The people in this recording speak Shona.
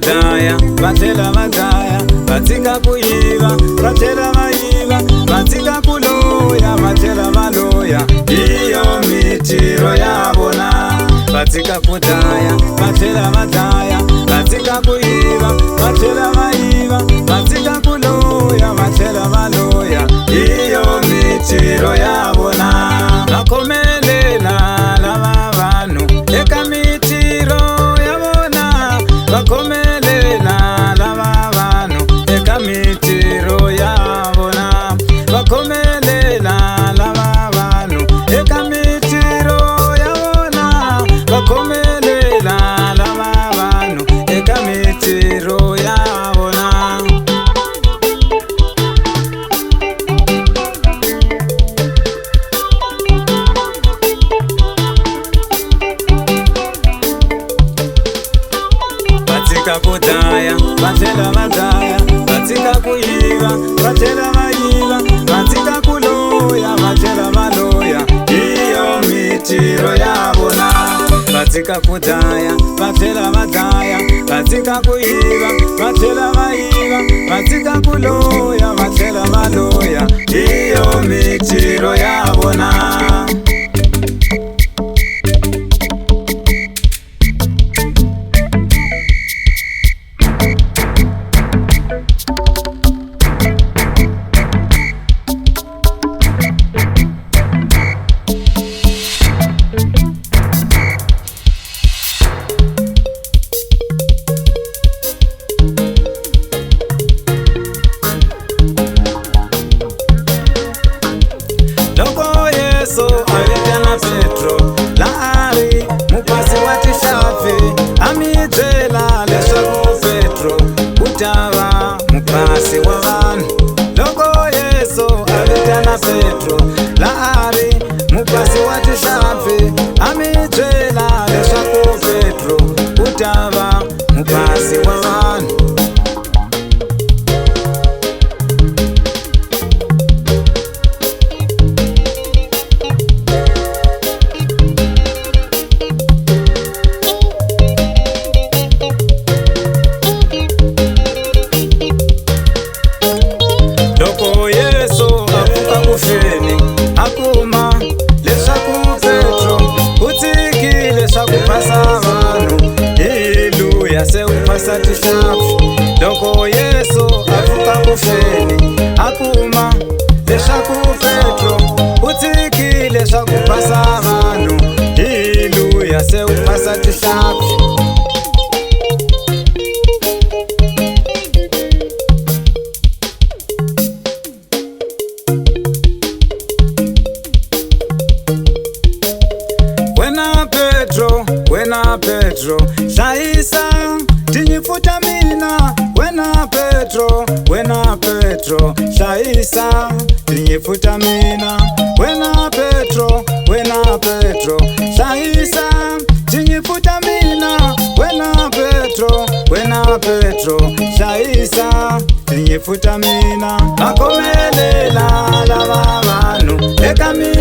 kudhaya vatela vadhaya, vatsika kuiva vatela vaiva, vatsika kuloya vatela valoya, iyo mitiro yavona. Vatsika kudhaya vatela vadhaya, vatsika kuiva vatela vaiva, vatsika kuloya vatela valoya, iyo mitiro yavona. Vakomelela lava vanhu eka mitiro yavona, vakomelela lava vanhu eka mitiro yavona, vakomelela lava vanhu eka mitiro yavona, vakomelela lava vanhu eka mitiro yavona. Vatsika kudhaya vatela vadhaya, vatsika kuiva vatela vaiva, vatsika kuloya vatela valoya, iyo mitiro yavona. Vatsika kudhaya vatela vadhaya, vatsika kuiva vatela vaiva, vatsika kuloya vatela valoya, iyo mitiro yavona. Loko Yesu aritana Petro laari mupasi wa tishafi, amibyela leswaku Petro utava mupasi wa vanhu. Loko Yesu aritana Petro laari mupasi wa tishafi, amibyela leswaku Petro utava mupasi wa vanhu. Loko Yesu avuka kufeni akuma leswaku Petro utsikile leswaku phasa vanhu, haleluya se uphasa tishafi. Loko Yesu avuka kufeni akuma leswaku Petro utsikile leswaku phasa vanhu, haleluya se uphasa tishafi. Wena Petro hlayisa tinyifuta mina, wena Petro hlayisa tinyifuta mina, wena Petro hlayisa tinyifuta mina, wena Petro hlayisa tinyifuta mina. Vakomelela lava vanhu eka mina